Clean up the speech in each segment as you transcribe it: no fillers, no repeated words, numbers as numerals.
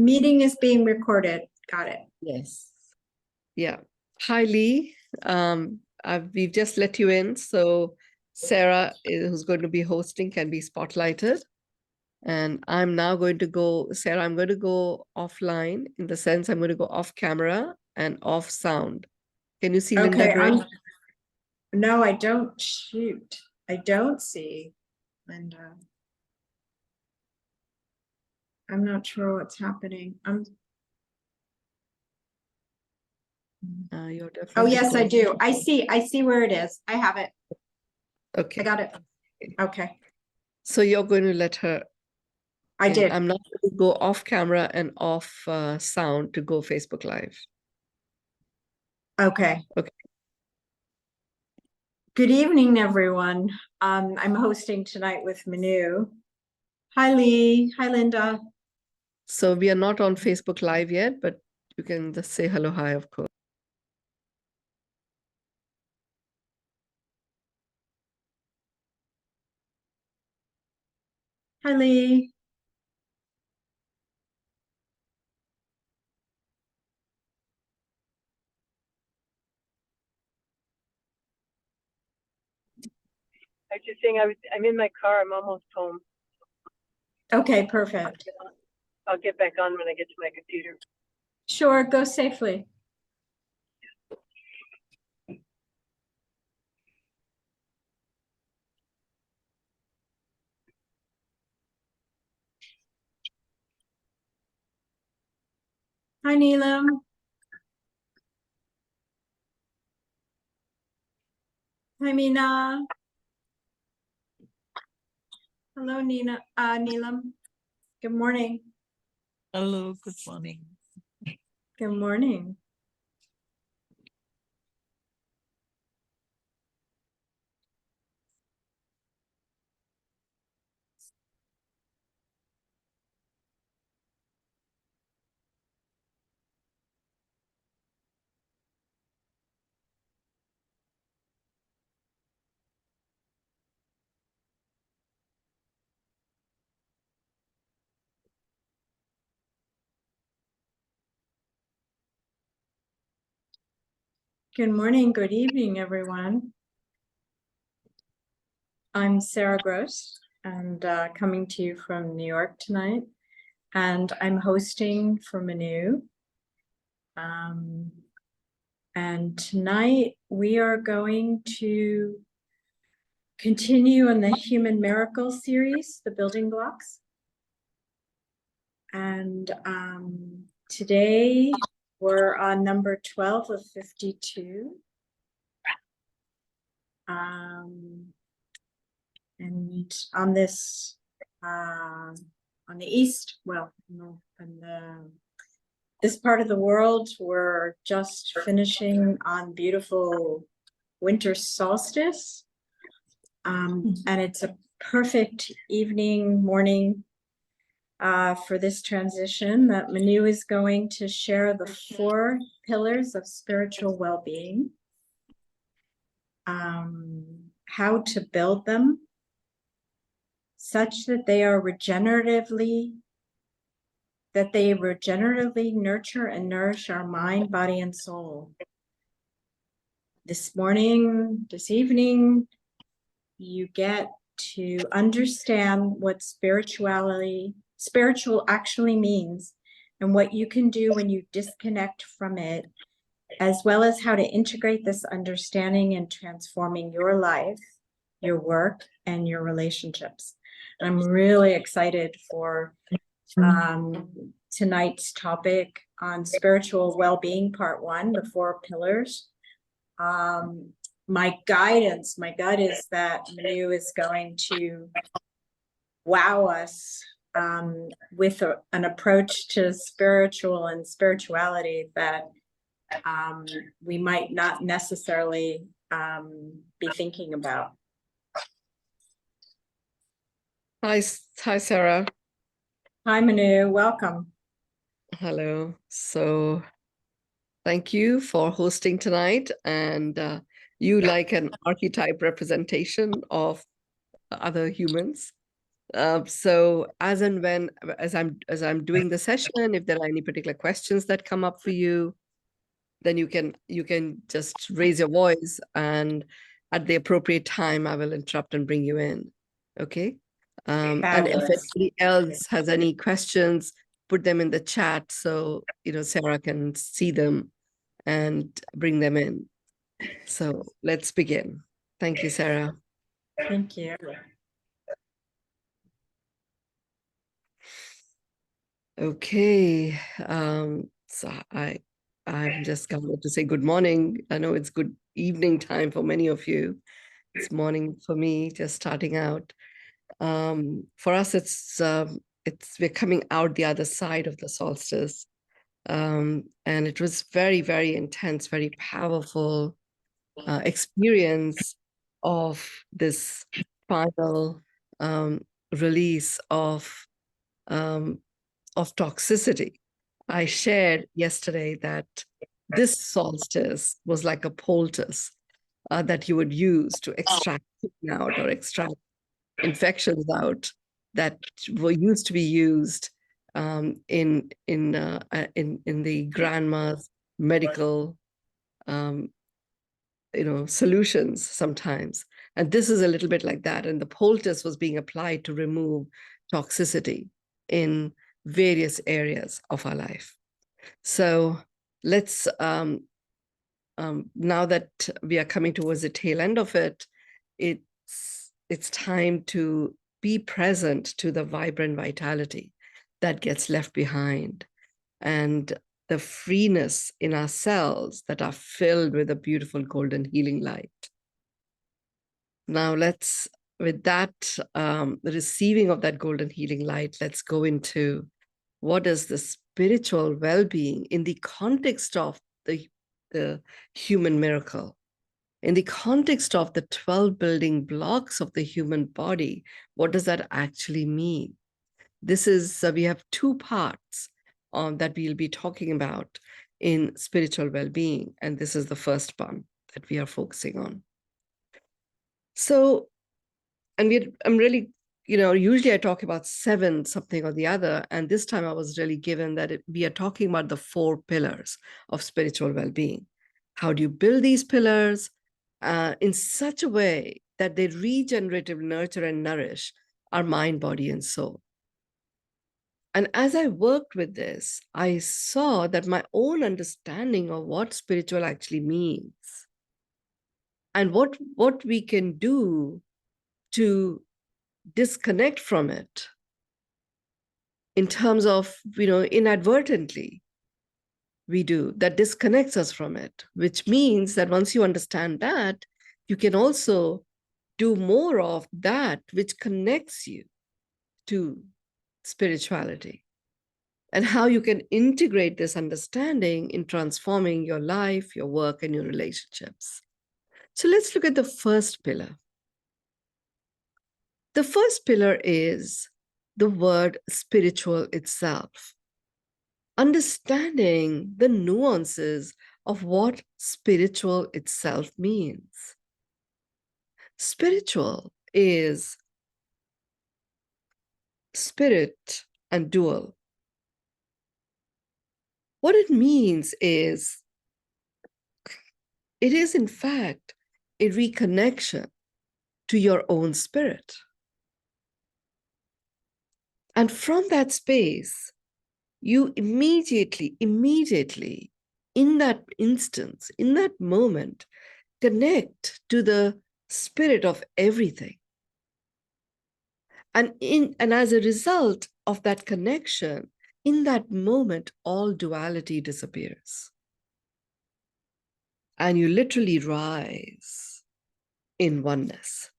Meeting is being recorded. Got it. Yes. Yeah. Hi, Lee. We've just let you in. So Sarah, who's going to be hosting, can be spotlighted. And I'm now going to go, Sarah, I'm going to go offline in the sense I'm going to go off camera and off sound. Can you see Linda Okay. Gray? No, I don't. Shoot. I don't see Linda. I'm not sure what's happening. You're Oh, definitely yes, I going. do. I see where it is. I have it. Okay. I got it. Okay. So you're going to let her. I did. I'm not going to go off camera and off sound to go Facebook Live. Okay. Okay. Good evening, everyone. I'm hosting tonight with Mynoo. Hi, Lee. Hi, Linda. So we are not on Facebook Live yet, but you can just say hello, hi, of course. Hi, Lee. I was just saying I'm in my car. I'm almost home. Okay, perfect. I'll get back on when I get to my computer. Sure, go safely. Hi, Neelam. Hi, Meena. Hello, Neelam. Good morning. Hello, good morning. Good morning. Good morning, good evening, everyone. I'm Sarah Gross, and coming to you from New York tonight, and I'm hosting for Mynoo. And tonight we are going to continue on the Human Miracle series, the building blocks. And today we're on number 12 of 52. And on this, on the east, well, no, in this part of the world, we're just finishing on beautiful winter solstice. And it's a perfect evening, morning for this transition that Mynoo is going to share the 4 pillars of spiritual well-being, how to build them such that they regeneratively nurture and nourish our mind, body, and soul. This evening, you get to understand what spiritual actually means, and what you can do when you disconnect from it, as well as how to integrate this understanding in transforming your life, your work, and your relationships. I'm really excited for tonight's topic on spiritual well-being, part 1, the 4 pillars. My gut is that Mynoo is going to wow us with an approach to spirituality that we might not necessarily be thinking about. Hi, Sarah. Hi, Mynoo. Welcome. Hello. So thank you for hosting tonight. And you like an archetype representation of other humans. So as and when, as I'm doing the session, if there are any particular questions that come up for you, then you can just raise your voice, and at the appropriate time, I will interrupt and bring you in. Okay. And if Fabulous. anybody else has any questions, put them in the chat so Sarah can see them and bring them in. So let's begin. Thank you, Sarah. Thank you. Okay. So I'm just going to say good morning. I know it's good evening time for many of you. It's morning for me, just starting out. For us, it's we're coming out the other side of the solstice. And it was very, very intense, very powerful experience of this final release of toxicity. I shared yesterday that this solstice was like a poultice that you would use to extract out or extract infections out that were used to be used in the grandma's medical solutions sometimes. And this is a little bit like that. And the poultice was being applied to remove toxicity in various areas of our life. So let's, now that we are coming towards the tail end of it, it's time to be present to the vibrant vitality that gets left behind and the freeness in our cells that are filled with a beautiful golden healing light. Now with that the receiving of that golden healing light, let's go into what is the spiritual well-being in the context of the human miracle, in the context of the 12 building blocks of the human body. What does that actually mean? This is, we have two parts that we'll be talking about in spiritual well-being. And this is the first one that we are focusing on. So, and I'm really, usually I talk about 7 something or the other. And this time I was really given that we are talking about the 4 pillars of spiritual well-being. How do you build these pillars in such a way that they regeneratively nurture and nourish our mind, body, and soul? And as I worked with this, I saw that my own understanding of what spiritual actually means and what we can do to disconnect from it in terms of, inadvertently, we do, that disconnects us from it, which means that once you understand that, you can also do more of that which connects you to spirituality, and how you can integrate this understanding in transforming your life, your work, and your relationships. So let's look at the first pillar. The first pillar is the word spiritual itself. Understanding the nuances of what spiritual itself means. Spiritual is spirit and dual. What it means is, it is in fact a reconnection to your own spirit. And from that space, you immediately, in that instance, in that moment, connect to the spirit of everything. And as a result of that connection, in that moment, all duality disappears. And you literally rise in oneness.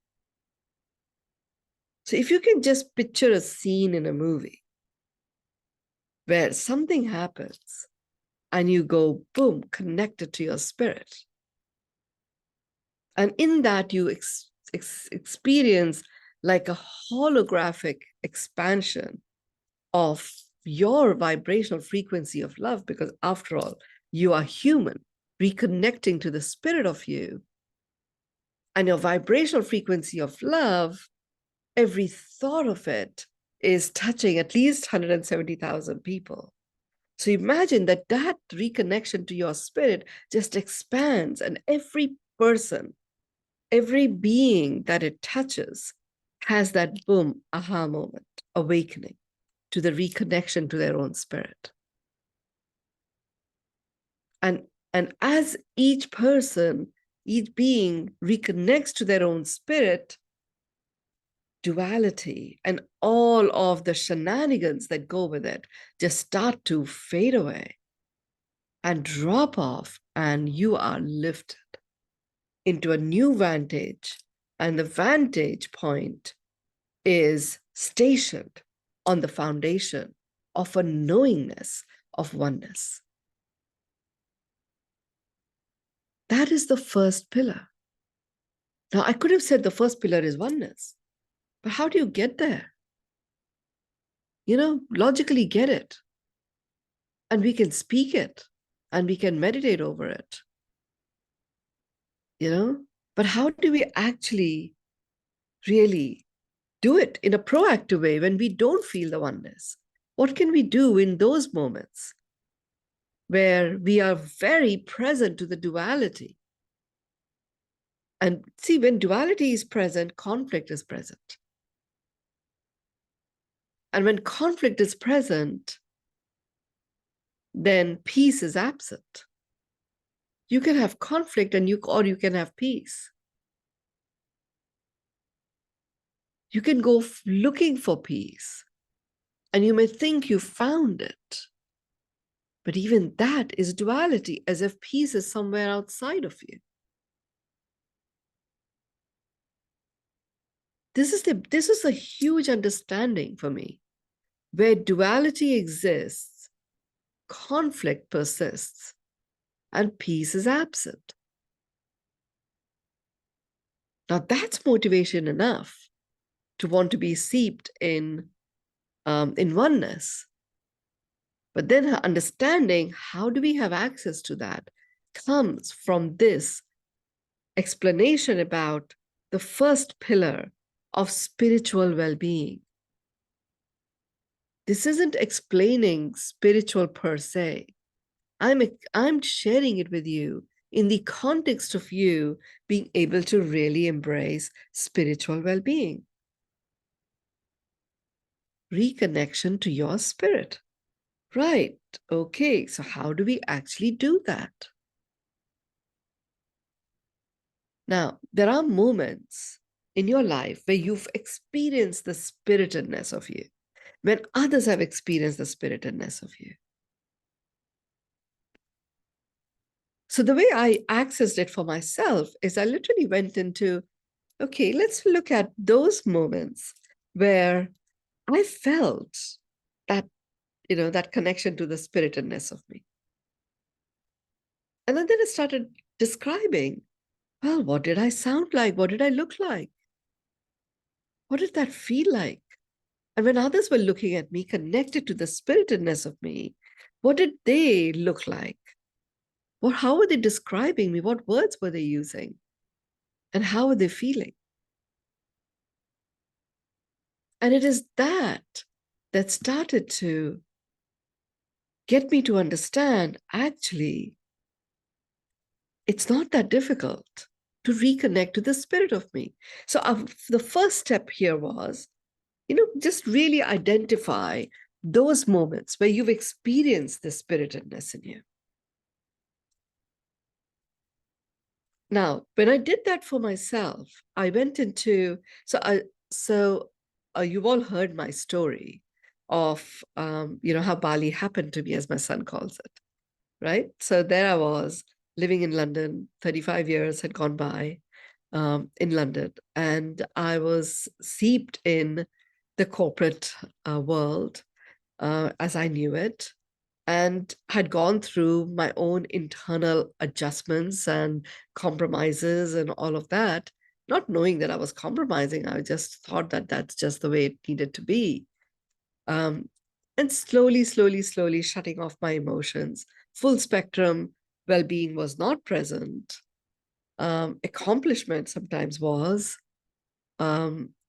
So if you can just picture a scene in a movie where something happens and you go, boom, connected to your spirit. And in that you experience like a holographic expansion of your vibrational frequency of love, because after all, you are human, reconnecting to the spirit of you. And your vibrational frequency of love every thought of it is touching at least 170,000 people. So imagine that reconnection to your spirit just expands, and every person, every being that it touches has that boom, aha moment, awakening to the reconnection to their own spirit. And as each person, each being reconnects to their own spirit, duality and all of the shenanigans that go with it just start to fade away and drop off, and you are lifted into a new vantage. And the vantage point is stationed on the foundation of a knowingness of oneness. That is the first pillar. Now, I could have said the first pillar is oneness, but how do you get there? Logically get it. And we can speak it and we can meditate over it. But how do we actually really do it in a proactive way when we don't feel the oneness? What can we do in those moments where we are very present to the duality? And see, when duality is present, conflict is present. And when conflict is present, then peace is absent. You can have conflict or you can have peace. You can go looking for peace, and you may think you found it. But even that is duality, as if peace is somewhere outside of you. This is a huge understanding for me. Where duality exists, conflict persists, and peace is absent. Now that's motivation enough to want to be seeped in oneness. But then her understanding, how do we have access to that, comes from this explanation about the first pillar of spiritual well-being. This isn't explaining spiritual per se. I'm sharing it with you in the context of you being able to really embrace spiritual well-being. Reconnection to your spirit. Right. Okay. So how do we actually do that? Now, there are moments in your life where you've experienced the spiritedness of you, when others have experienced the spiritedness of you. So the way I accessed it for myself is I literally went into, okay, let's look at those moments where I felt that, that connection to the spiritedness of me. And then I started describing, well, what did I sound like? What did I look like? What did that feel like? And when others were looking at me, connected to the spiritedness of me, what did they look like? How were they describing me? What words were they using? And how were they feeling? And it is that started to get me to understand, actually, it's not that difficult to reconnect to the spirit of me. So the first step here was, just really identify those moments where you've experienced the spiritedness in you. Now, when I did that for myself, I went into, you've all heard my story of, how Bali happened to me, as my son calls it, right? So there I was living in London, 35 years had gone by in London, and I was seeped in the corporate world as I knew it, and had gone through my own internal adjustments and compromises and all of that, not knowing that I was compromising. I just thought that that's just the way it needed to be. And slowly shutting off my emotions. Full spectrum well-being was not present. Accomplishment sometimes was.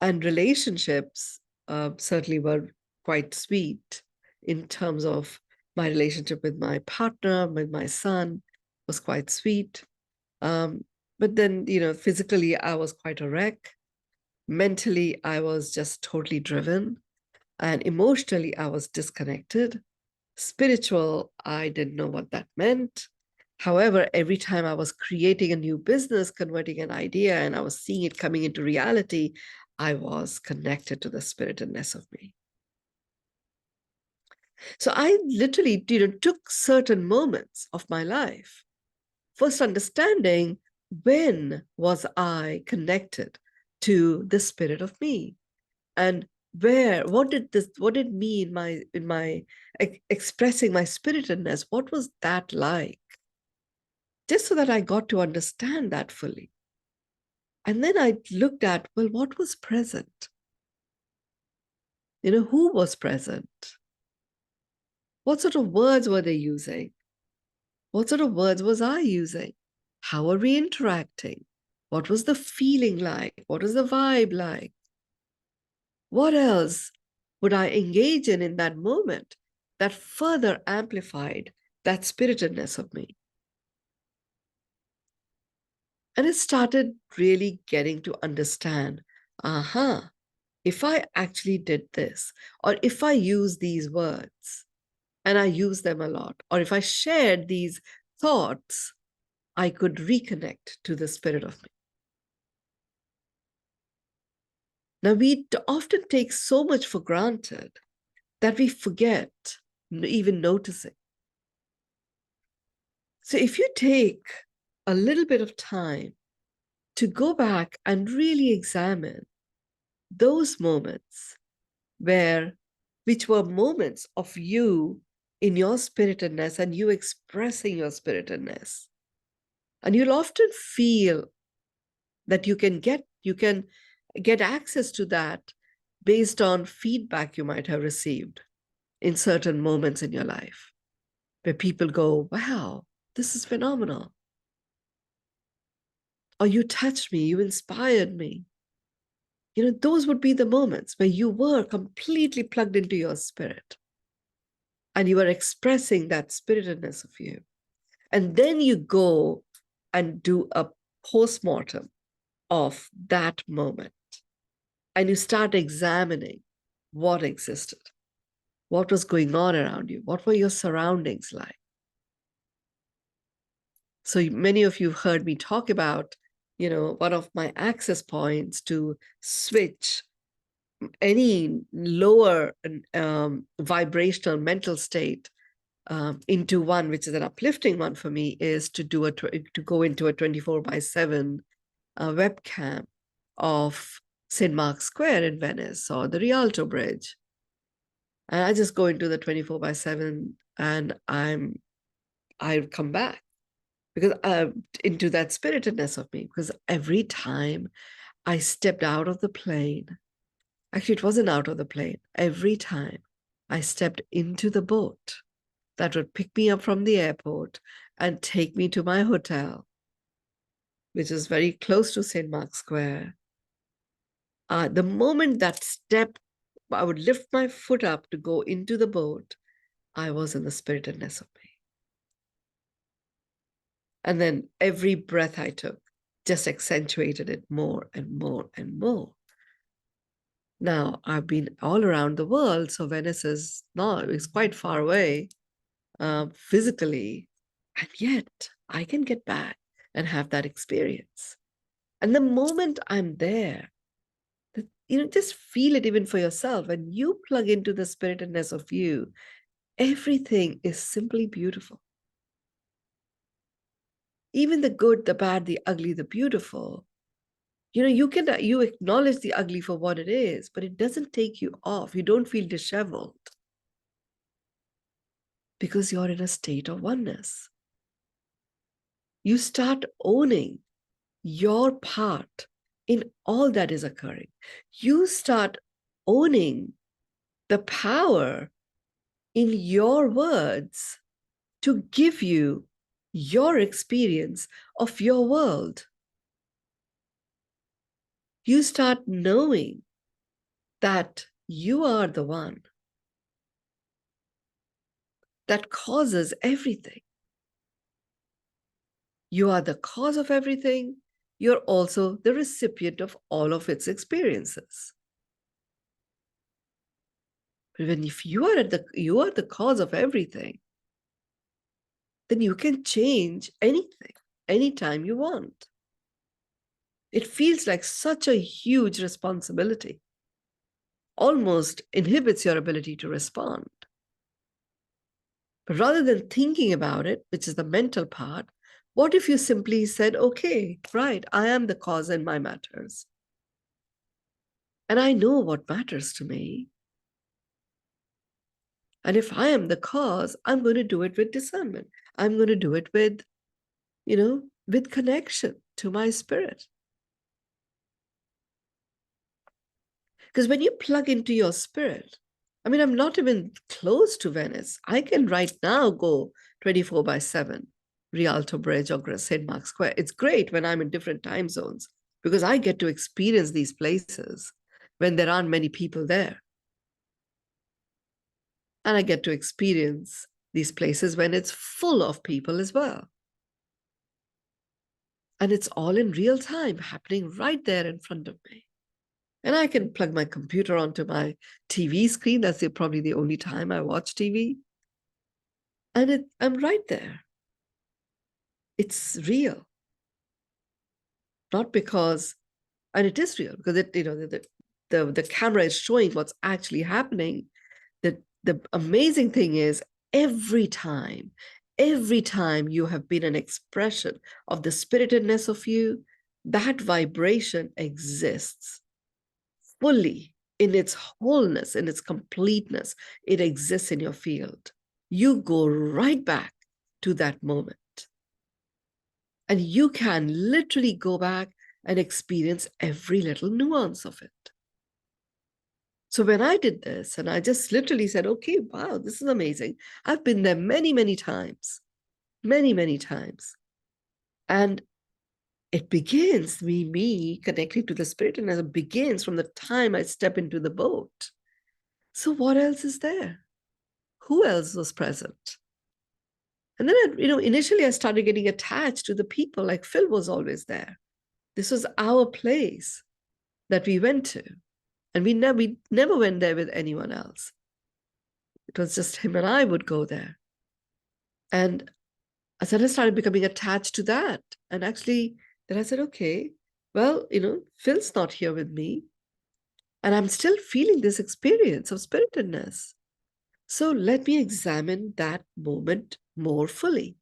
And relationships certainly were quite sweet in terms of my relationship with my partner, with my son was quite sweet. But then, physically, I was quite a wreck. Mentally, I was just totally driven. And emotionally, I was disconnected. Spiritual, I didn't know what that meant. However, every time I was creating a new business, converting an idea, and I was seeing it coming into reality, I was connected to the spiritedness of me. So I literally, took certain moments of my life, first understanding when was I connected to the spirit of me, and what did me in my expressing my spiritedness, what was that like? Just so that I got to understand that fully. And then I looked at, well, what was present? Who was present? What sort of words were they using? What sort of words was I using? How are we interacting? What was the feeling like? What was the vibe like? What else would I engage in that moment that further amplified that spiritedness of me? And it started really getting to understand, if I actually did this, or if I use these words, and I use them a lot, or if I shared these thoughts, I could reconnect to the spirit of me. Now, we often take so much for granted that we forget even noticing. So if you take a little bit of time to go back and really examine those moments which were moments of you in your spiritedness and you expressing your spiritedness, and you'll often feel that you can get access to that based on feedback you might have received in certain moments in your life, where people go, wow, this is phenomenal. Or you touched me, you inspired me. Those would be the moments where you were completely plugged into your spirit and you were expressing that spiritedness of you. And then you go and do a postmortem of that moment. And you start examining what existed, what was going on around you, what were your surroundings like. So many of you have heard me talk about, one of my access points to switch any lower vibrational mental state into one which is an uplifting one for me is to go into a 24/7 webcam of St. Mark's Square in Venice or the Rialto Bridge. And I just go into the 24/7 and I come back because into that spiritedness of me, because every time I stepped out of the plane, actually it wasn't out of the plane, every time I stepped into the boat that would pick me up from the airport and take me to my hotel, which is very close to St. Mark's Square. The moment that step, I would lift my foot up to go into the boat, I was in the spiritedness of me. And then every breath I took just accentuated it more and more and more. Now, I've been all around the world, so Venice is quite far away physically, and yet I can get back and have that experience. And the moment I'm there, just feel it even for yourself. When you plug into the spiritedness of you, everything is simply beautiful. Even the good, the bad, the ugly, the beautiful. You acknowledge the ugly for what it is, but it doesn't take you off. You don't feel disheveled because you're in a state of oneness. You start owning your part in all that is occurring. You start owning the power in your words to give you your experience of your world. You start knowing that you are the one that causes everything. You are the cause of everything. You're also the recipient of all of its experiences. But if you are the cause of everything, then you can change anything, anytime you want. It feels like such a huge responsibility, almost inhibits your ability to respond. But rather than thinking about it, which is the mental part, what if you simply said, okay, right, I am the cause in my matters. And I know what matters to me. And if I am the cause, I'm going to do it with discernment. I'm going to do it with, with connection to my spirit. Because when you plug into your spirit, I mean, I'm not even close to Venice. I can right now go 24/7, Rialto Bridge or St. Mark's Square. It's great when I'm in different time zones because I get to experience these places when there aren't many people there. And I get to experience these places when it's full of people as well. And it's all in real time happening right there in front of me. And I can plug my computer onto my TV screen. That's probably the only time I watch TV. And I'm right there. It's real. Not because, and it is real, because the camera is showing what's actually happening. The amazing thing is every time you have been an expression of the spiritedness of you, that vibration exists fully in its wholeness, in its completeness. It exists in your field. You go right back to that moment. And you can literally go back and experience every little nuance of it. So when I did this, and I just literally said, okay, wow, this is amazing. I've been there many, many times, many, many times. And it begins, me connecting to the spirit, and it begins from the time I step into the boat. So what else is there? Who else was present? And then, initially I started getting attached to the people, like Phil was always there. This was our place that we went to. And we never went there with anyone else. It was just him and I would go there. And I started becoming attached to that. And actually, then I said, okay, well, Phil's not here with me. And I'm still feeling this experience of spiritedness. So let me examine that moment more fully.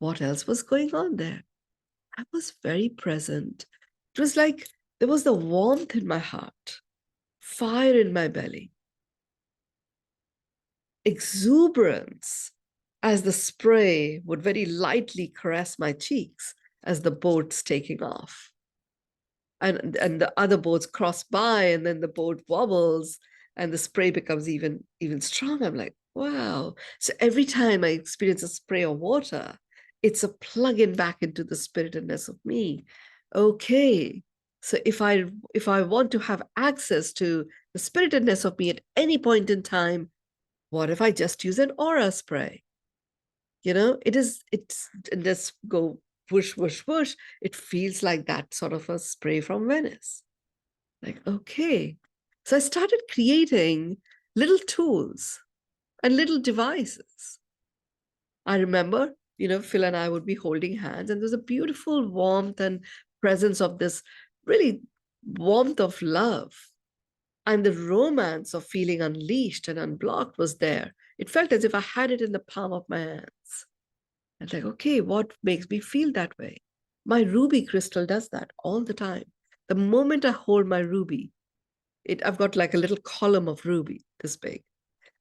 What else was going on there? I was very present. It was like there was the warmth in my heart, fire in my belly, exuberance as the spray would very lightly caress my cheeks as the boat's taking off. And the other boats cross by, and then the boat wobbles and the spray becomes even stronger. I'm like, wow. So every time I experience a spray of water, it's a plug-in back into the spiritedness of me. Okay. So if I want to have access to the spiritedness of me at any point in time, what if I just use an aura spray? It's just go whoosh, whoosh, whoosh. It feels like that sort of a spray from Venice. Like, okay. So I started creating little tools and little devices. I remember, Phil and I would be holding hands, and there's a beautiful warmth and presence of this really warmth of love. And the romance of feeling unleashed and unblocked was there. It felt as if I had it in the palm of my hands. And like, okay, what makes me feel that way? My ruby crystal does that all the time. The moment I hold my ruby, I've got like a little column of ruby this big.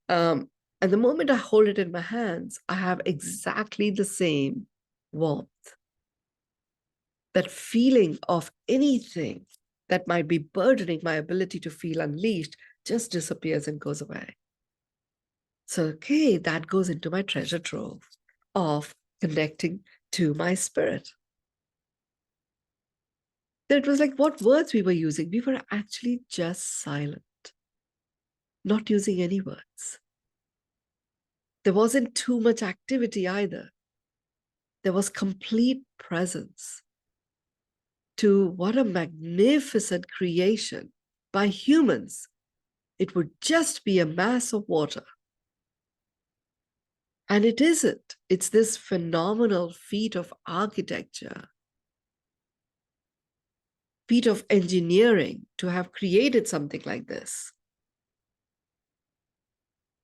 And the moment I hold it in my hands, I have exactly the same warmth. That feeling of anything that might be burdening my ability to feel unleashed just disappears and goes away. So, okay, that goes into my treasure trove of connecting to my spirit. Then it was like what words we were using. We were actually just silent. not using any words. There wasn't too much activity either. There was complete presence to what a magnificent creation by humans. It would just be a mass of water. And it isn't. It's this phenomenal feat of architecture, feat of engineering to have created something like this,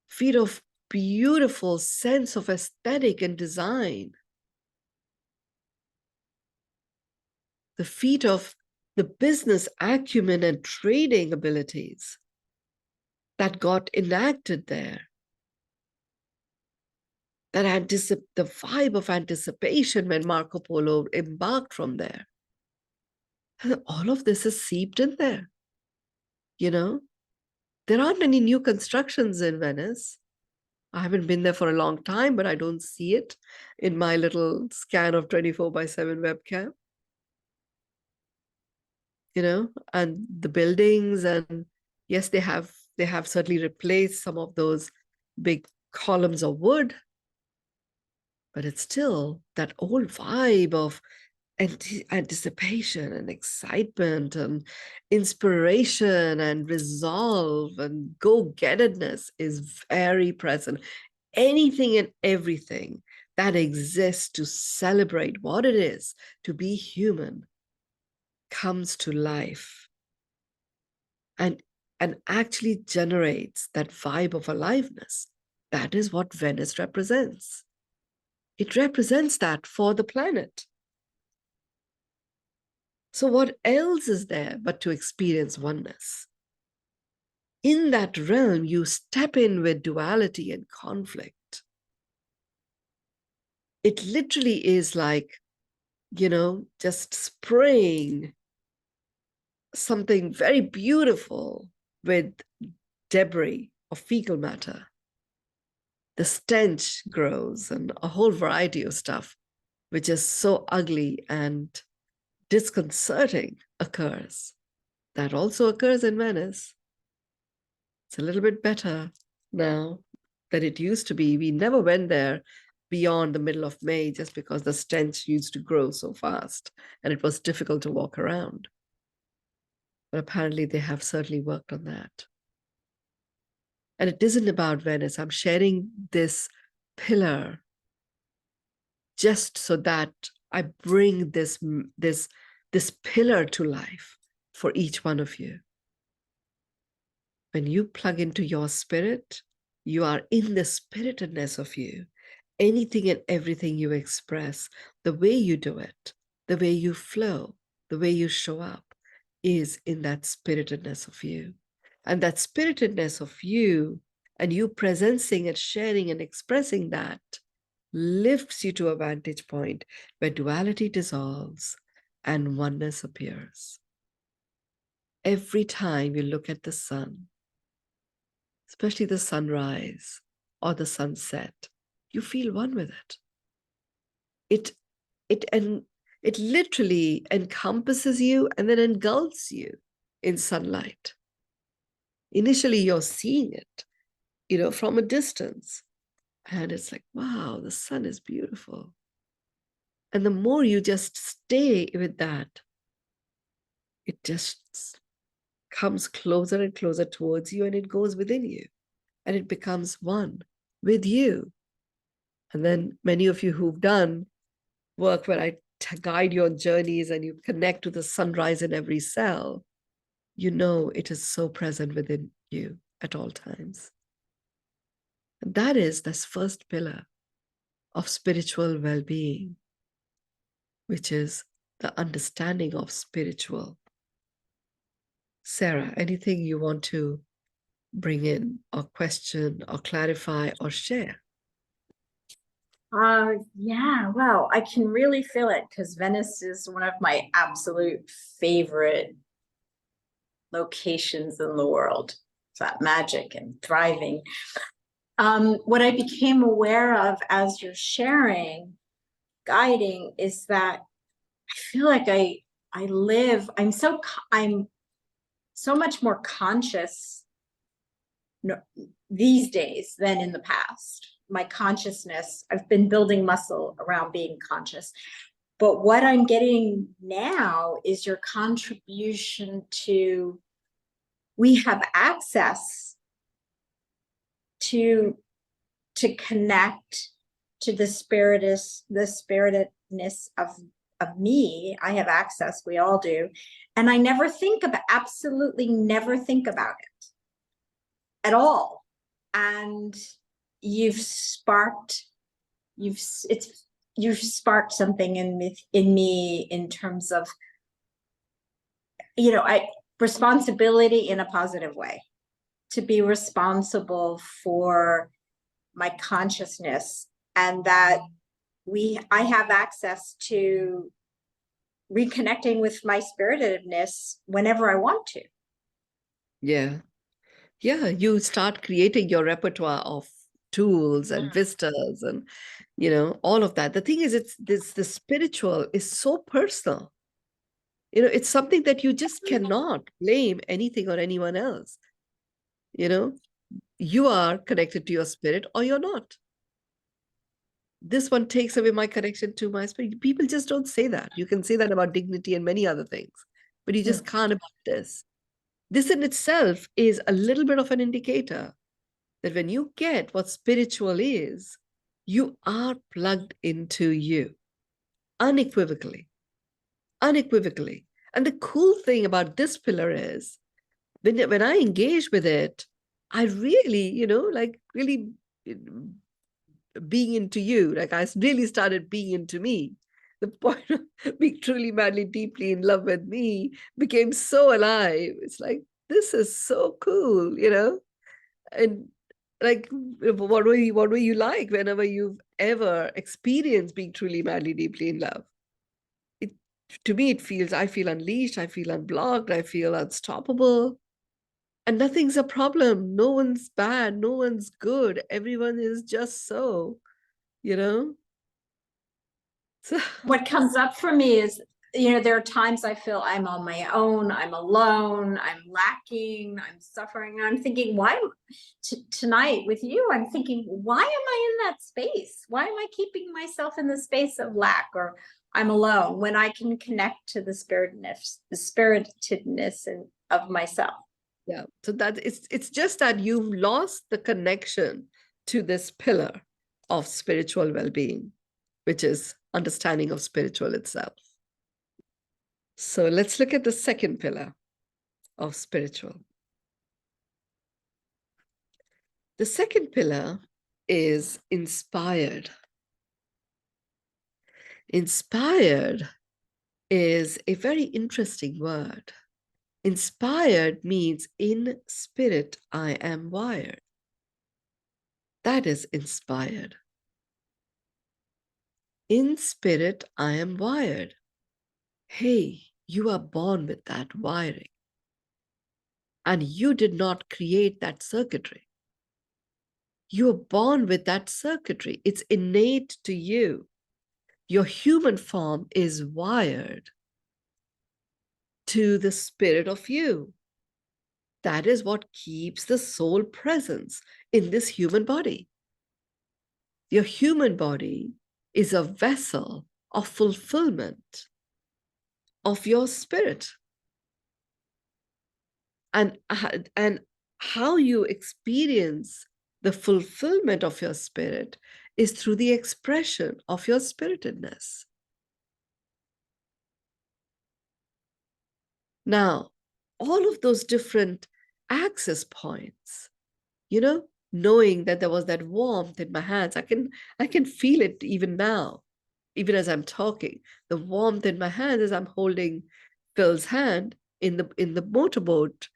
feat of beautiful sense of aesthetic and design, the feat of the business acumen and trading abilities that got enacted there. That the vibe of anticipation when Marco Polo embarked from there. And all of this is seeped in there. You know, there aren't any new constructions in Venice. I haven't been there for a long time, but I don't see it in my little scan of 24/7 webcam. You know, and the buildings, and yes, they have certainly replaced some of those big columns of wood, but it's still that old vibe of anticipation and excitement and inspiration and resolve and go-gettedness is very present. Anything and everything that exists to celebrate what it is to be human comes to life and actually generates that vibe of aliveness. That is what Venice represents. It represents that for the planet. So what else is there but to experience oneness? In that realm, you step in with duality and conflict. It literally is like, you know, just spraying something very beautiful with debris of fecal matter. The stench grows and a whole variety of stuff, which is so ugly and disconcerting, occurs. That also occurs in Venice. It's a little bit better now than it used to be. We never went there beyond the middle of May just because the stench used to grow so fast and it was difficult to walk around. But apparently they have certainly worked on that. And it isn't about Venice. I'm sharing this pillar just so that I bring this pillar to life for each one of you. When you plug into your spirit, you are in the spiritedness of you. Anything and everything you express, the way you do it, the way you flow, the way you show up is in that spiritedness of you. And that spiritedness of you and you presencing and sharing and expressing that lifts you to a vantage point where duality dissolves and oneness appears. Every time you look at the sun, especially the sunrise or the sunset, you feel one with it. It literally encompasses you and then engulfs you in sunlight. Initially, you're seeing it, you know, from a distance. And it's like, wow, the sun is beautiful. And the more you just stay with that, it just comes closer and closer towards you and it goes within you and it becomes one with you. And then many of you who've done work where I guide you on journeys and you connect to the sunrise in every cell, you know it is so present within you at all times. And that is this first pillar of spiritual well-being, which is the understanding of spiritual. Sarah, anything you want to bring in or question or clarify or share? Yeah, well, I can really feel it because Venice is one of my absolute favorite locations in the world. It's that magic and thriving. What I became aware of as you're sharing, guiding, is that I feel like I'm so much more conscious no, these days than in the past. My consciousness, I've been building muscle around being conscious. But what I'm getting now is your contribution to, we have access to connect to the spiritedness of me. I have access, we all do. And I never think about, absolutely never think about it at all. And you've sparked something in me in terms of, responsibility in a positive way, to be responsible for my consciousness, and that I have access to reconnecting with my spiritedness whenever I want to. Yeah. Yeah, you start creating your repertoire of tools and vistas and, all of that. The thing is, the spiritual is so personal. It's something that you just cannot blame anything or anyone else. You are connected to your spirit or you're not. This one takes away my connection to my spirit. People just don't say that. You can say that about dignity and many other things, but you just can't about this. This in itself is a little bit of an indicator that when you get what spiritual is, you are plugged into you unequivocally. Unequivocally. And the cool thing about this pillar is when I engage with it, I really, really being into you. Like I really started being into me. The point of being truly, madly, deeply in love with me became so alive. It's like, this is so cool, And like, what were you like whenever you've ever experienced being truly, madly, deeply in love? To me, I feel unleashed, I feel unblocked, I feel unstoppable. And nothing's a problem. No one's bad, no one's good. Everyone is just so, So What comes up for me is, there are times I feel I'm on my own, I'm alone, I'm lacking, I'm suffering. I'm thinking, why tonight with you, I'm thinking, why am I in that space? Why am I keeping myself in the space of lack or I'm alone when I can connect to the spiritedness of myself? yeah, so that it's just that you've lost the connection to this pillar of spiritual well-being, which is understanding of spiritual itself. So let's look at the second pillar of spiritual. The second pillar is inspired. Inspired is a very interesting word. Inspired means in spirit I am wired. That is inspired. In spirit I am wired. Hey, you are born with that wiring. And you did not create that circuitry. You are born with that circuitry. It's innate to you. Your human form is wired to the spirit of you. That is what keeps the soul presence in this human body. Your human body is a vessel of fulfillment of your spirit. And how you experience the fulfillment of your spirit is through the expression of your spiritedness. Now, all of those different access points, knowing that there was that warmth in my hands, I can feel it even now, even as I'm talking, the warmth in my hands as I'm holding Phil's hand in the motorboat,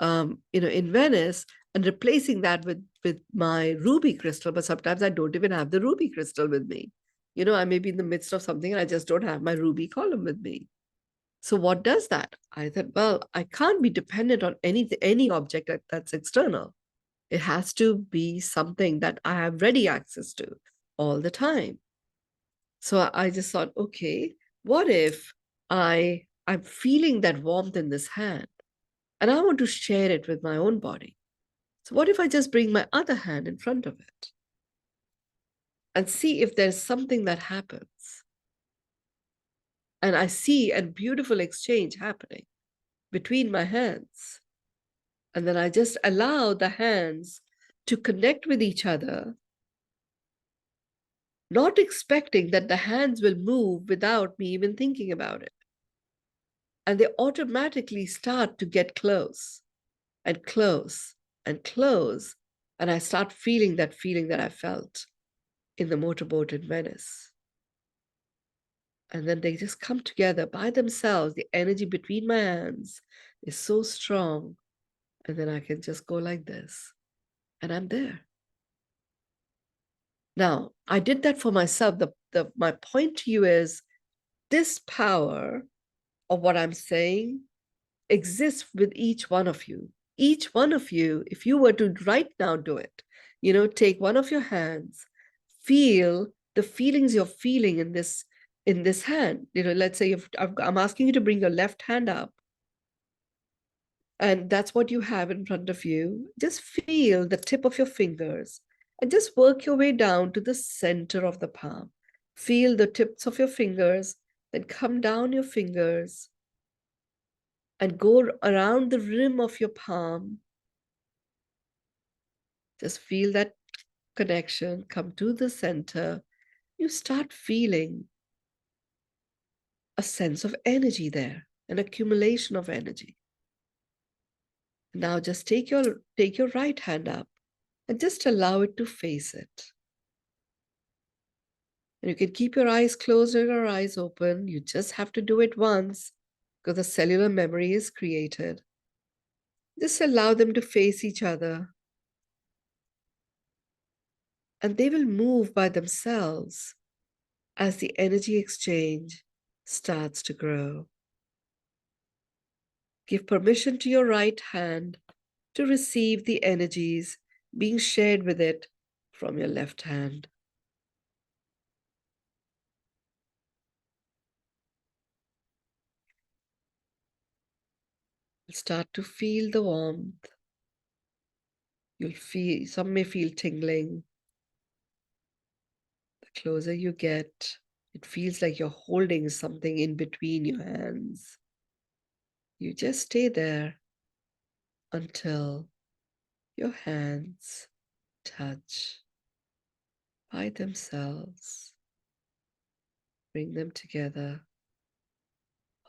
in Venice, and replacing that with my ruby crystal. But sometimes I don't even have the ruby crystal with me. I may be in the midst of something and I just don't have my ruby column with me. So what does that? I thought, well, I can't be dependent on any object that's external. It has to be something that I have ready access to all the time. So I just thought, okay, what if I'm feeling that warmth in this hand and I want to share it with my own body? So what if I just bring my other hand in front of it and see if there's something that happens? And I see a beautiful exchange happening between my hands. And then I just allow the hands to connect with each other, not expecting that the hands will move without me even thinking about it. And they automatically start to get close and close and close. And I start feeling that I felt in the motorboat in Venice. And then they just come together by themselves. The energy between my hands is so strong. And then I can just go like this. And I'm there. Now, I did that for myself. My point to you is this power of what I'm saying exists with each one of you. Each one of you, if you were to right now do it, take one of your hands, feel the feelings you're feeling in this hand. Let's say if I'm asking you to bring your left hand up, and that's what you have in front of you. Just feel the tip of your fingers and just work your way down to the center of the palm. Feel the tips of your fingers, then come down your fingers and go around the rim of your palm. Just feel that connection, come to the center. You start feeling a sense of energy there, an accumulation of energy. Now just take your right hand up and just allow it to face it. And you can keep your eyes closed or your eyes open. You just have to do it once because the cellular memory is created. Just allow them to face each other. And they will move by themselves as the energy exchange starts to grow. Give permission to your right hand to receive the energies being shared with it from your left hand. You'll start to feel the warmth. Some may feel tingling. The closer you get, it feels like you're holding something in between your hands. You just stay there until your hands touch by themselves. Bring them together.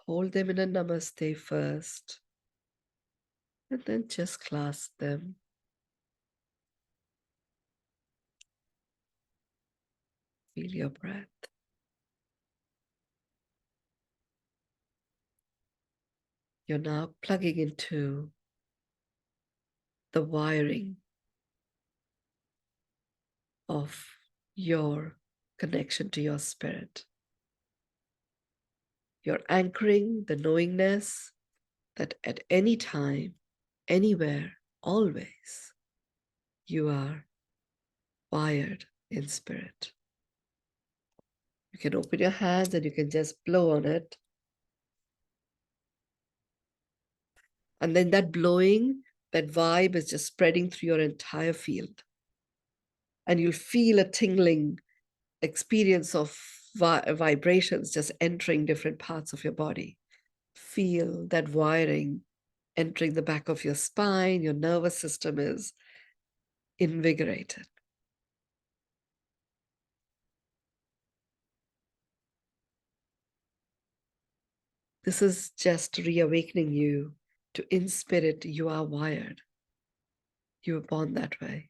Hold them in a namaste first, and then just clasp them. Feel your breath. You're now plugging into the wiring of your connection to your spirit. You're anchoring the knowingness that at any time, anywhere, always, you are wired in spirit. You can open your hands and you can just blow on it. And then that blowing, that vibe is just spreading through your entire field. And you'll feel a tingling experience of vibrations just entering different parts of your body. Feel that wiring entering the back of your spine. Your nervous system is invigorated. This is just reawakening you to in spirit, you are wired. You were born that way.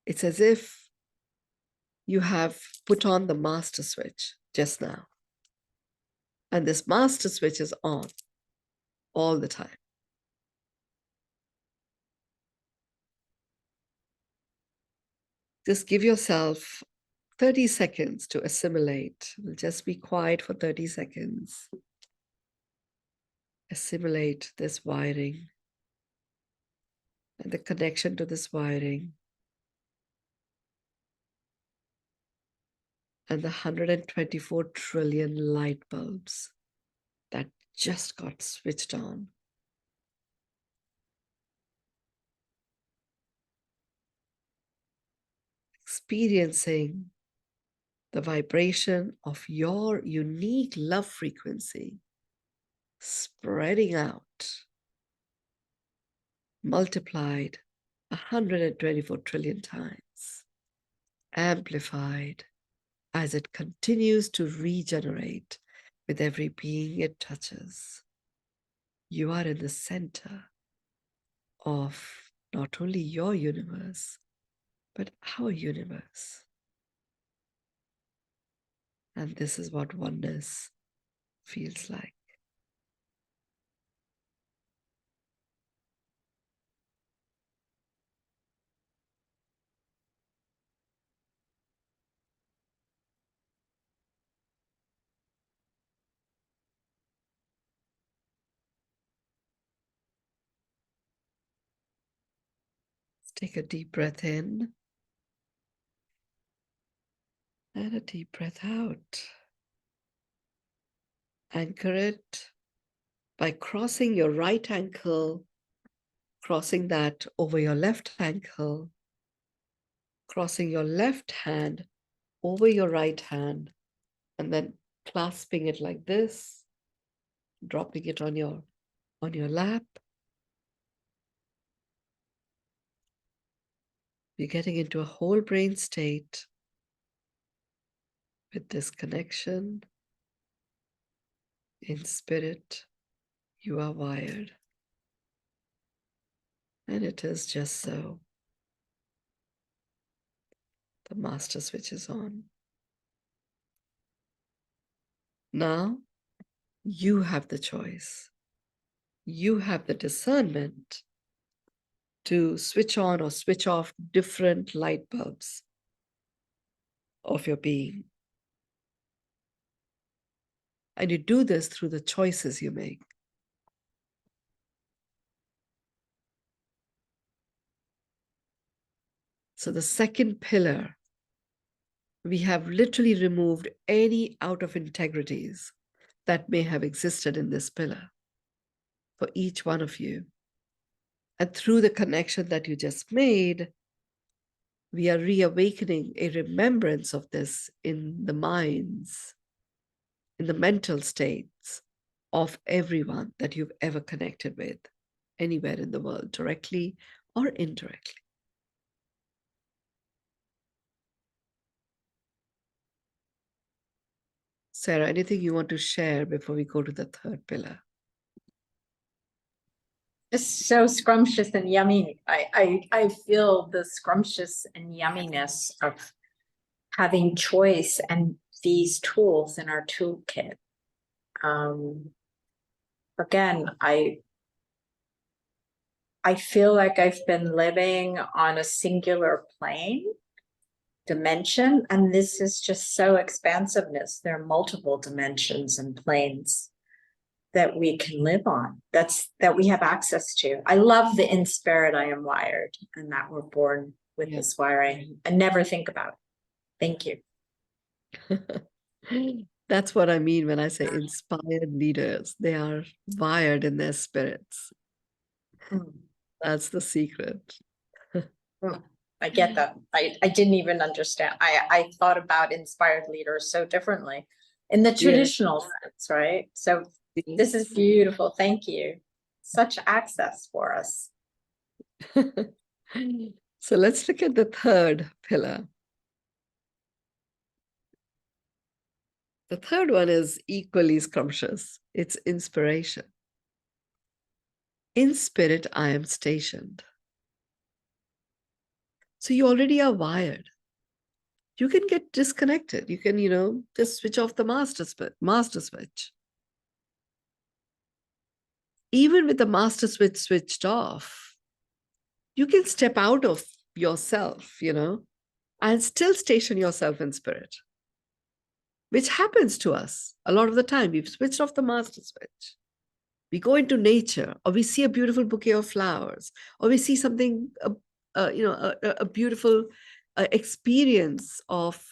It's as if you have put on the master switch just now. And this master switch is on all the time. Just give yourself 30 seconds to assimilate. Just be quiet for 30 seconds. Assimilate this wiring and the connection to this wiring and the 124 trillion light bulbs that just got switched on. experiencing the vibration of your unique love frequency spreading out, multiplied 124 trillion times, amplified as it continues to regenerate with every being it touches. You are in the center of not only your universe, but our universe. And this is what oneness feels like. Let's take a deep breath in and a deep breath out. Anchor it by crossing your right ankle, crossing that over your left ankle, crossing your left hand over your right hand, and then clasping it like this, dropping it on your lap. You're getting into a whole brain state with this connection. In spirit, you are wired. And it is just so. The master switch is on. Now, you have the choice. You have the discernment to switch on or switch off different light bulbs of your being. And you do this through the choices you make. So the second pillar, we have literally removed any out of integrities that may have existed in this pillar for each one of you. And through the connection that you just made, we are reawakening a remembrance of this in the minds, in the mental states of everyone that you've ever connected with, anywhere in the world, directly or indirectly. Sarah, anything you want to share before we go to the third pillar? It's so scrumptious and yummy. I feel the scrumptious and yumminess of having choice and these tools in our toolkit. Again, I feel like I've been living on a singular plane dimension, and this is just so expansiveness. There are multiple dimensions and planes that we can live on, that we have access to. I love the in spirit I am wired, and that we're born with this wiring. I never think about it. Thank you. That's what I mean when I say inspired leaders. They are wired in their spirits. That's the secret. I get that. I didn't even understand. I thought about inspired leaders so differently in the traditional sense, right? So this is beautiful. Thank you. Such access for us. So let's look at the third pillar. The third one is equally scrumptious. It's inspiration. In spirit, I am stationed. So you already are wired. You can get disconnected. You can, just switch off the master switch. Even with the master switch switched off, you can step out of yourself, and still station yourself in spirit, which happens to us a lot of the time. We've switched off the master switch. We go into nature, or we see a beautiful bouquet of flowers, or we see something, a beautiful experience of,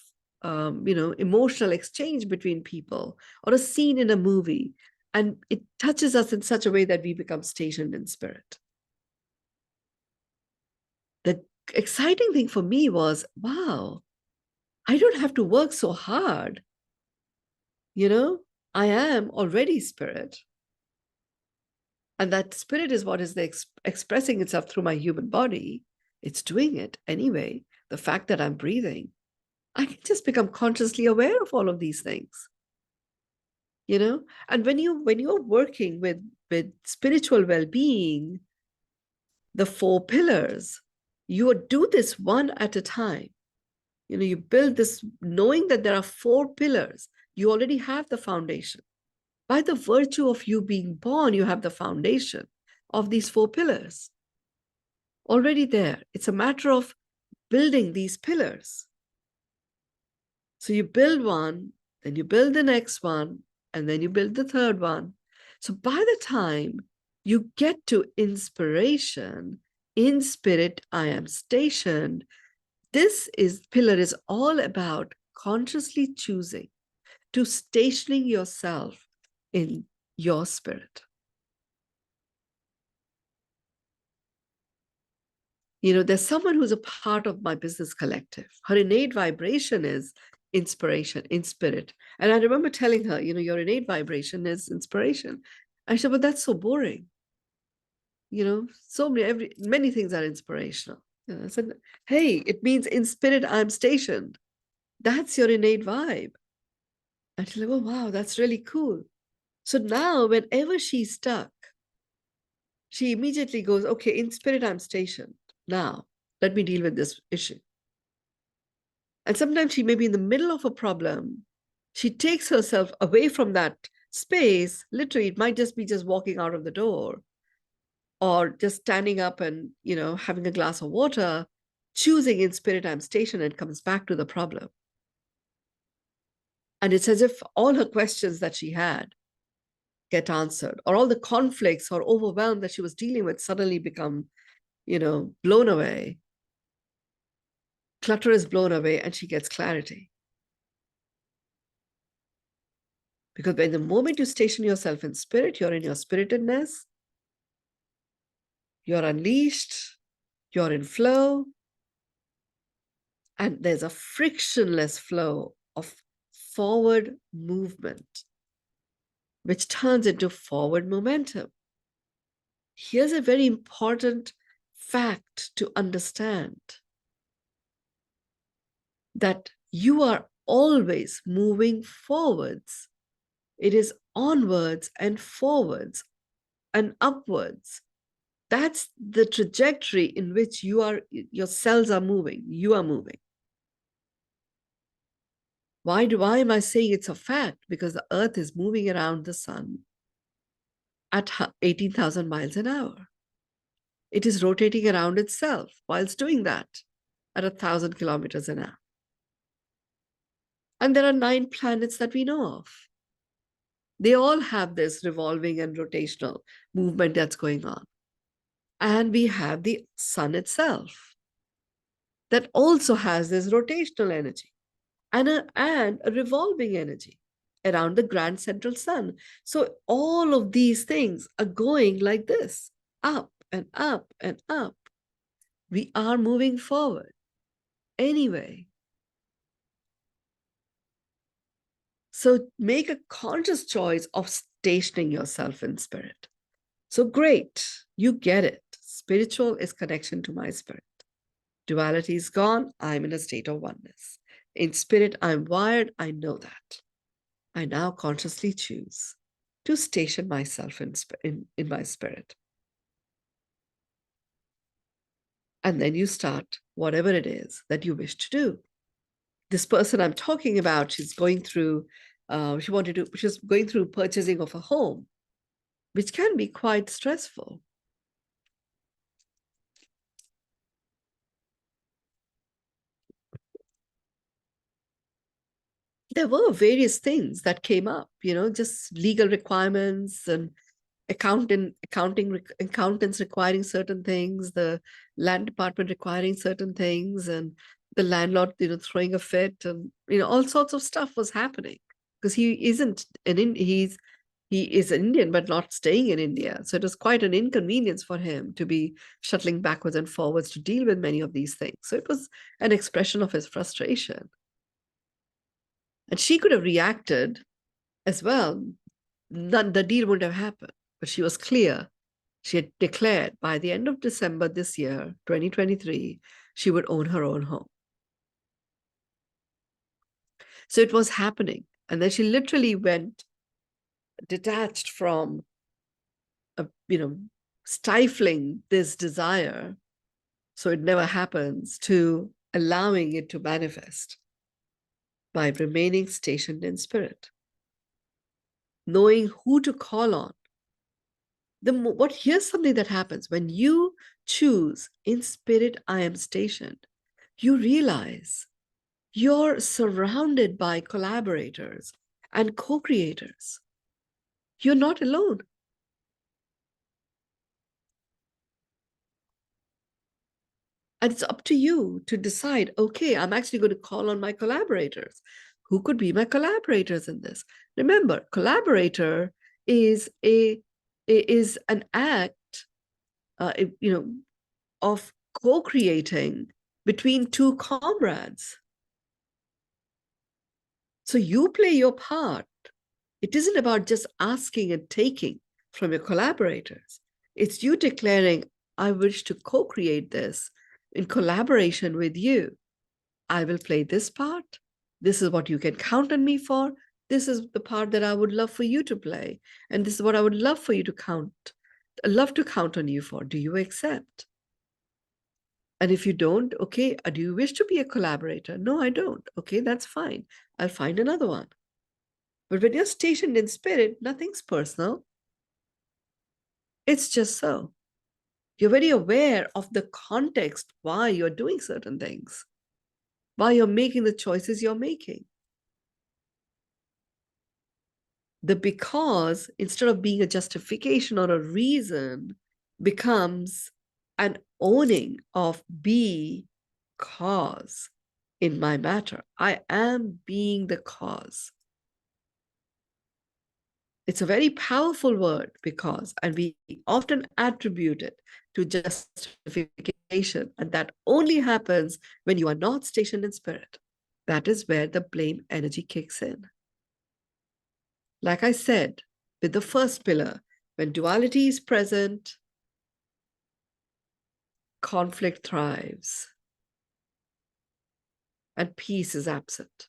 emotional exchange between people, or a scene in a movie, and it touches us in such a way that we become stationed in spirit. The exciting thing for me was, wow, I don't have to work so hard. I am already spirit. And that spirit is what is expressing itself through my human body. It's doing it anyway. The fact that I'm breathing, I can just become consciously aware of all of these things. And when you're working with spiritual well-being, the 4 pillars, you do this one at a time. You build this knowing that there are 4 pillars. You already have the foundation. By the virtue of you being born, you have the foundation of these 4 pillars already there. It's a matter of building these pillars. So you build one, then you build the next one, and then you build the third one. So by the time you get to inspiration, in spirit I am stationed, this pillar is all about consciously choosing to stationing yourself in your spirit. There's someone who's a part of my business collective. Her innate vibration is inspiration, in spirit. And I remember telling her, your innate vibration is inspiration. I said, but that's so boring. So many things are inspirational. I said, hey, it means in spirit I'm stationed. That's your innate vibe. And she's like, oh, wow, that's really cool. So now whenever she's stuck, she immediately goes, okay, in spirit I'm stationed. Now, let me deal with this issue. And sometimes she may be in the middle of a problem. She takes herself away from that space. Literally, it might just be just walking out of the door or just standing up and, having a glass of water, choosing in spirit I'm stationed, and comes back to the problem. And it's as if all her questions that she had get answered, or all the conflicts or overwhelm that she was dealing with suddenly become, blown away. Clutter is blown away and she gets clarity. Because when the moment you station yourself in spirit, you're in your spiritedness, you're unleashed, you're in flow, and there's a frictionless flow of forward movement, which turns into forward momentum. Here's a very important fact to understand, that you are always moving forwards. It is onwards and forwards and upwards. That's the trajectory in which your cells are moving, you are moving. Why am I saying it's a fact? Because the earth is moving around the sun at 18,000 miles an hour. It is rotating around itself whilst doing that at 1,000 kilometers an hour. And there are 9 planets that we know of. They all have this revolving and rotational movement that's going on. And we have the sun itself that also has this rotational energy and a revolving energy around the grand central sun. So all of these things are going like this, up and up and up. We are moving forward anyway. So make a conscious choice of stationing yourself in spirit. So great, you get it. Spiritual is connection to my spirit. Duality is gone. I'm in a state of oneness. In spirit, I'm wired. I know that. I now consciously choose to station myself in my spirit. And then you start whatever it is that you wish to do. This person I'm talking about, she's going through, she was going through purchasing of a home, which can be quite stressful. There were various things that came up, just legal requirements and accountants requiring certain things, the land department requiring certain things, and the landlord, throwing a fit, and all sorts of stuff was happening because he isn't he's He is an Indian, but not staying in India. So it was quite an inconvenience for him to be shuttling backwards and forwards to deal with many of these things. So it was an expression of his frustration. And she could have reacted as well. None, the deal wouldn't have happened. But she was clear. She had declared by the end of December this year, 2023, she would own her own home. So it was happening. And then she literally went detached from, stifling this desire so it never happens, to allowing it to manifest by remaining stationed in spirit, knowing who to call on. Here's something that happens when you choose in spirit, I am stationed. You realize you're surrounded by collaborators and co-creators. You're not alone. And it's up to you to decide, okay, I'm actually going to call on my collaborators. Who could be my collaborators in this? Remember, collaborator is an act, of co-creating between two comrades. So you play your part. It isn't about just asking and taking from your collaborators. It's you declaring, I wish to co-create this in collaboration with you. I will play this part. This is what you can count on me for. This is the part that I would love for you to play. And this is what I would love for you to love to count on you for. Do you accept? And if you don't, okay, do you wish to be a collaborator? No, I don't. Okay, that's fine. I'll find another one. But when you're stationed in spirit, nothing's personal. It's just so. You're very aware of the context why you're doing certain things, why you're making the choices you're making. The because, instead of being a justification or a reason, becomes an owning of be cause in my matter. I am being the cause. It's a very powerful word, because, and we often attribute it to justification, and that only happens when you are not stationed in spirit. That is where the blame energy kicks in. Like I said, with the first pillar, when duality is present, conflict thrives and peace is absent.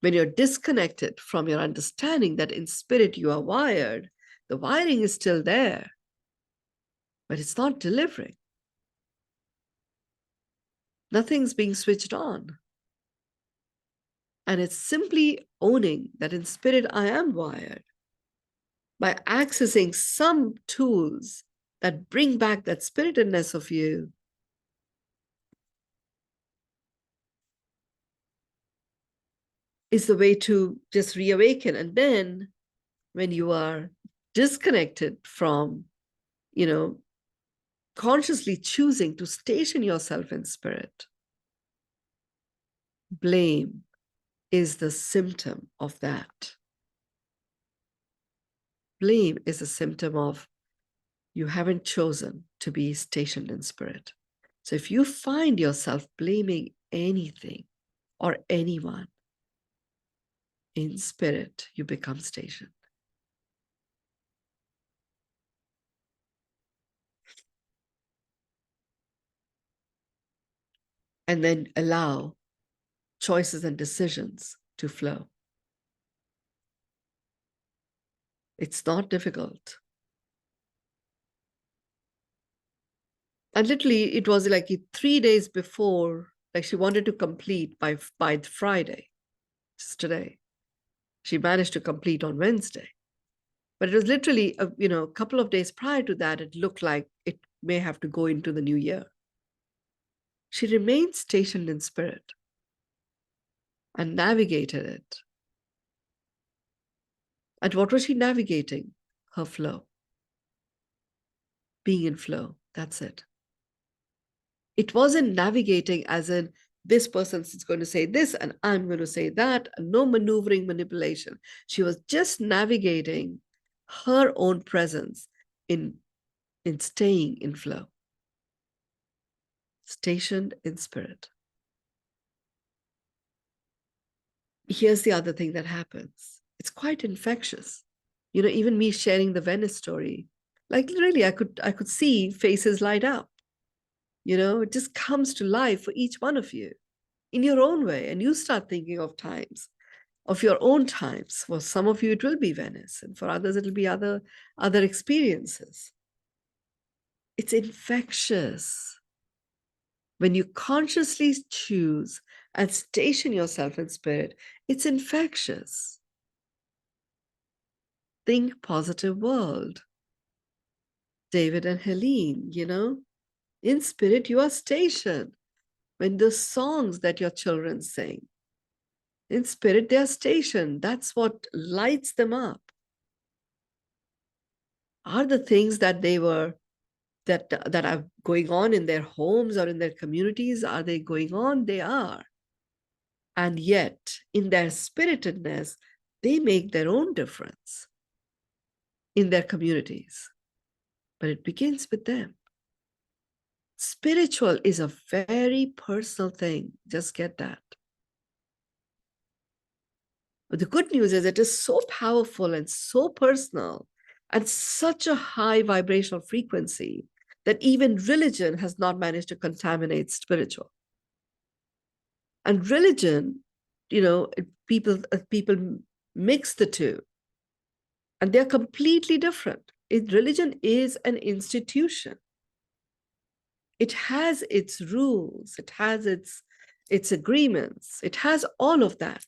When you're disconnected from your understanding that in spirit you are wired, the wiring is still there, but it's not delivering. Nothing's being switched on. And it's simply owning that in spirit I am wired by accessing some tools that bring back that spiritedness of you. Is the way to just reawaken. And then when you are disconnected from, consciously choosing to station yourself in spirit, blame is the symptom of that. Blame is a symptom of you haven't chosen to be stationed in spirit. So if you find yourself blaming anything or anyone, in spirit, you become stationed. And then allow choices and decisions to flow. It's not difficult. And literally, it was like 3 days before, like she wanted to complete by Friday, just today. She managed to complete on Wednesday. But it was literally, a couple of days prior to that, it looked like it may have to go into the new year. She remained stationed in spirit and navigated it. And what was she navigating? Her flow. Being in flow, that's it. It wasn't navigating as in this person is going to say this and I'm going to say that, and no maneuvering, manipulation. She was just navigating her own presence in staying in flow, stationed in spirit. Here's the other thing that happens. It's quite infectious. You know, even me sharing the Venice story, like literally I could see faces light up. You know, it just comes to life for each one of you in your own way. And you start thinking of times, of your own times. For some of you, it will be Venice, and for others, it'll be other experiences. It's infectious. When you consciously choose and station yourself in spirit, it's infectious. Think positive world. David and Helene, you know, in spirit, you are stationed. When the songs that your children sing, in spirit, they are stationed. That's what lights them up. Are the things that they were, that are going on in their homes or in their communities, are they going on? They are. And yet, in their spiritedness, they make their own difference in their communities. But it begins with them. Spiritual is a very personal thing. Just get that. But the good news is it is so powerful and so personal and such a high vibrational frequency that even religion has not managed to contaminate spiritual. And religion, you know, people mix the two, and they're completely different. Religion is an institution. It has its rules, it has its agreements, it has all of that.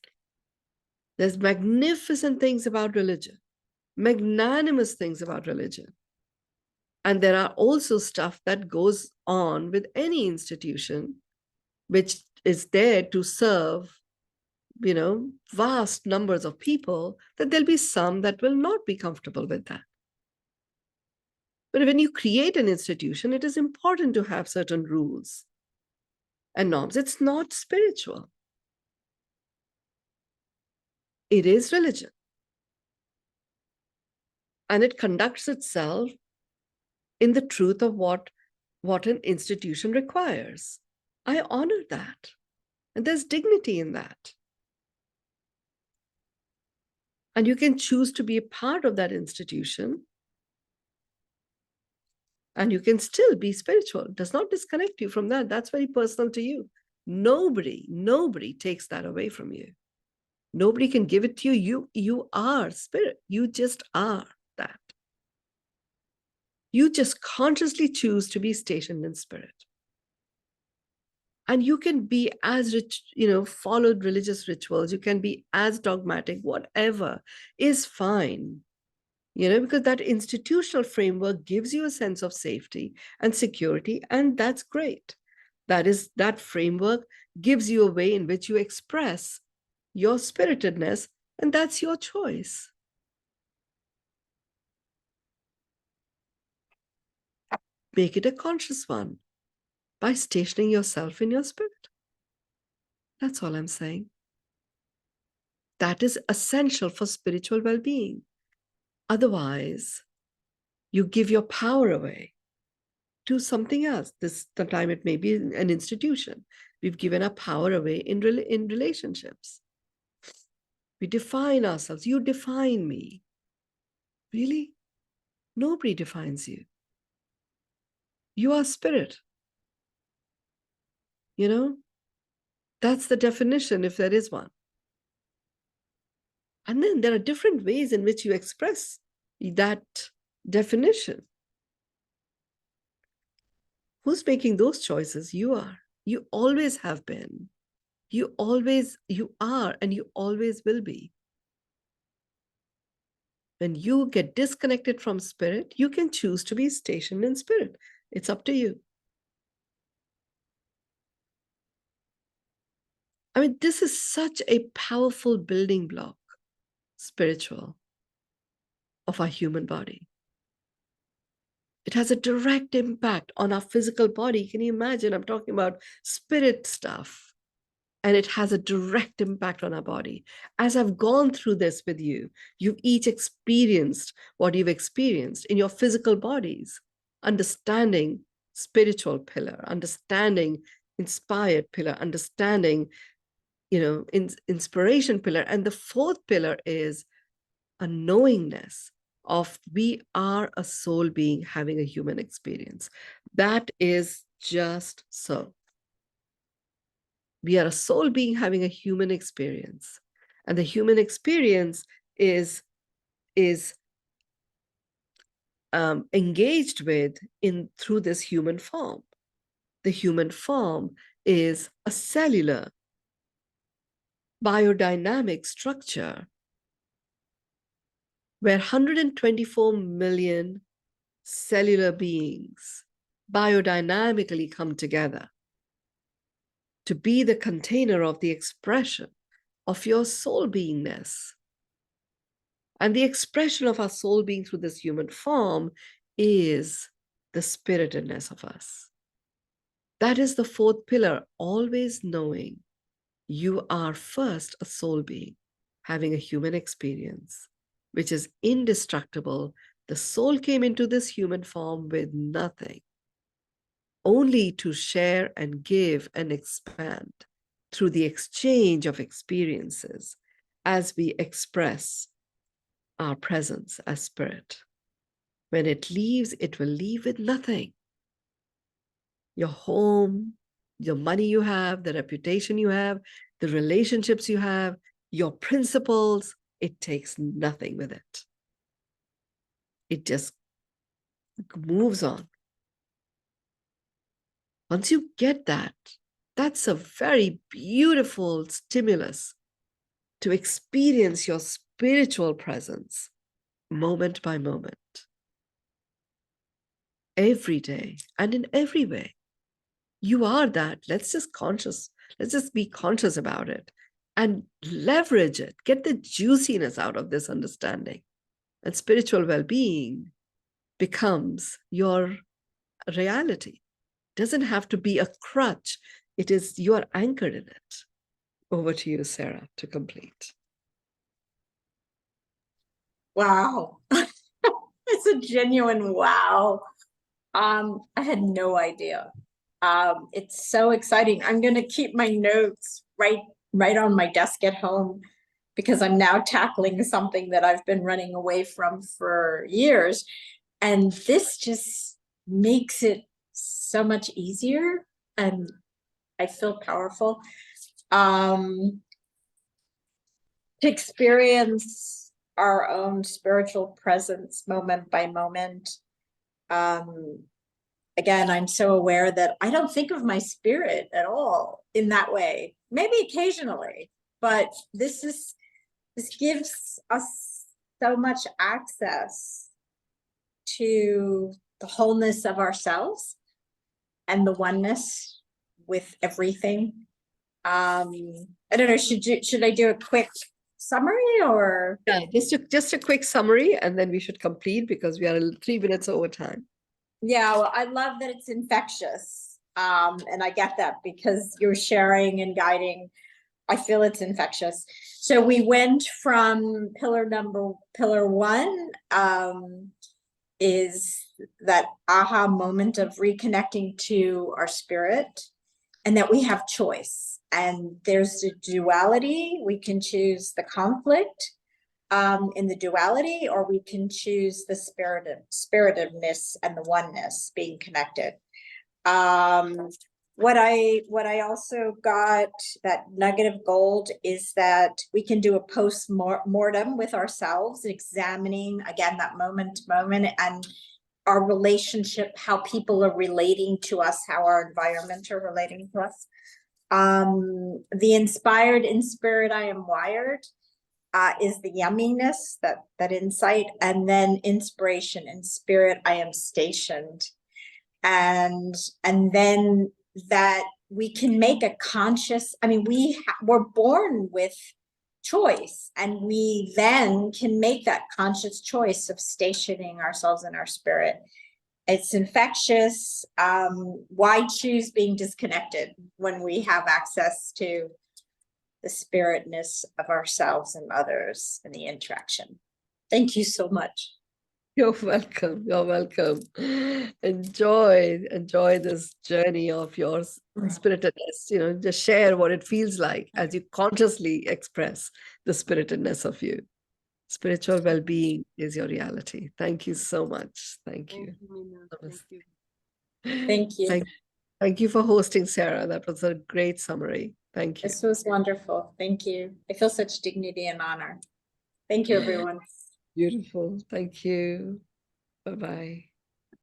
There's magnificent things about religion, magnanimous things about religion. And there are also stuff that goes on with any institution, which is there to serve, you know, vast numbers of people, that there'll be some that will not be comfortable with that. But when you create an institution, it is important to have certain rules and norms. It's not spiritual. It is religion. And it conducts itself in the truth of what an institution requires. I honor that. And there's dignity in that. And you can choose to be a part of that institution. And you can still be spiritual. It does not disconnect you from that. That's very personal to you. Nobody takes that away from you. Nobody can give it to you. You are spirit. You just are that. You just consciously choose to be stationed in spirit. And you can be as rich, you know, followed religious rituals. You can be as dogmatic, whatever is fine, you know, because that institutional framework gives you a sense of safety and security, and that's great. That framework gives you a way in which you express your spiritedness, and that's your choice. Make it a conscious one by stationing yourself in your spirit. That's all I'm saying. That is essential for spiritual well-being. Otherwise, you give your power away to something else. This time it may be an institution. We've given our power away in relationships. We define ourselves. You define me. Really? Nobody defines you. You are spirit. You know? That's the definition, if there is one. And then there are different ways in which you express that definition. Who's making those choices? You are. You always have been. You are, and you always will be. When you get disconnected from spirit, you can choose to be stationed in spirit. It's up to you. I mean, this is such a powerful building block, spiritual, of our human body. It has a direct impact on our physical body. Can you imagine? I'm talking about spirit stuff. and it has a direct impact on our body. As I've gone through this with you, you've each experienced what you've experienced in your physical bodies, understanding spiritual pillar, understanding inspired pillar, understanding, inspiration pillar. And the fourth pillar is a knowingness of we are a soul being having a human experience. That is just so. We are a soul being having a human experience. And the human experience is engaged with through this human form. The human form is a cellular biodynamic structure where 124 million cellular beings biodynamically come together to be the container of the expression of your soul beingness. And the expression of our soul being through this human form is the spiritedness of us. That is the fourth pillar, always knowing you are first a soul being having a human experience, which is indestructible. The soul came into this human form with nothing, only to share and give and expand through the exchange of experiences as we express our presence as spirit. When it leaves, it will leave with nothing. Your home, your money you have, the reputation you have, the relationships you have, your principles, it takes nothing with it. It just moves on. Once you get that, that's a very beautiful stimulus to experience your spiritual presence moment by moment, every day and in every way. You are that. Let's just be conscious about it and leverage it. Get the juiciness out of this understanding. And spiritual well-being becomes your reality. It doesn't have to be a crutch. It is, you are anchored in it. Over to you, Sarah, to complete. Wow. It's a genuine wow. I had no idea. It's so exciting. I'm going to keep my notes right on my desk at home because I'm now tackling something that I've been running away from for years. And this just makes it so much easier and I feel powerful. To experience our own spiritual presence moment by moment. Again, I'm so aware that I don't think of my spirit at all in that way. Maybe occasionally, but this gives us so much access to the wholeness of ourselves and the oneness with everything. I don't know, should I do a quick summary or? Yeah, just a quick summary and then we should complete because we are 3 minutes over time. Yeah, well, I love that it's infectious. And I get that because you're sharing and guiding. I feel it's infectious. So we went from pillar 1, is that aha moment of reconnecting to our spirit and that we have choice. And there's a duality. We can choose the conflict in the duality, or we can choose the spiritedness and the oneness being connected. What I also got, that nugget of gold, is that we can do a post-mortem with ourselves, examining again that moment to moment and our relationship, how people are relating to us, how our environment are relating to us. The inspired in spirit I am wired is the yumminess, that insight, and then inspiration in spirit I am stationed, and then that we can make a conscious, I mean, we're born with choice, and we then can make that conscious choice of stationing ourselves in our spirit. It's infectious. Why choose being disconnected when we have access to the spiritness of ourselves and others and the interaction. Thank you so much. You're welcome. You're welcome. Enjoy this journey of yours, spiritedness. You know, just share what it feels like as you consciously express the spiritedness of you. Spiritual well-being is your reality. Thank you so much. Thank you. Mynoo. Thank you. Thank you. Thank you for hosting, Sarah. That was a great summary. Thank you. This was wonderful. Thank you. I feel such dignity and honor. Thank you, everyone. Beautiful. Thank you. Bye-bye.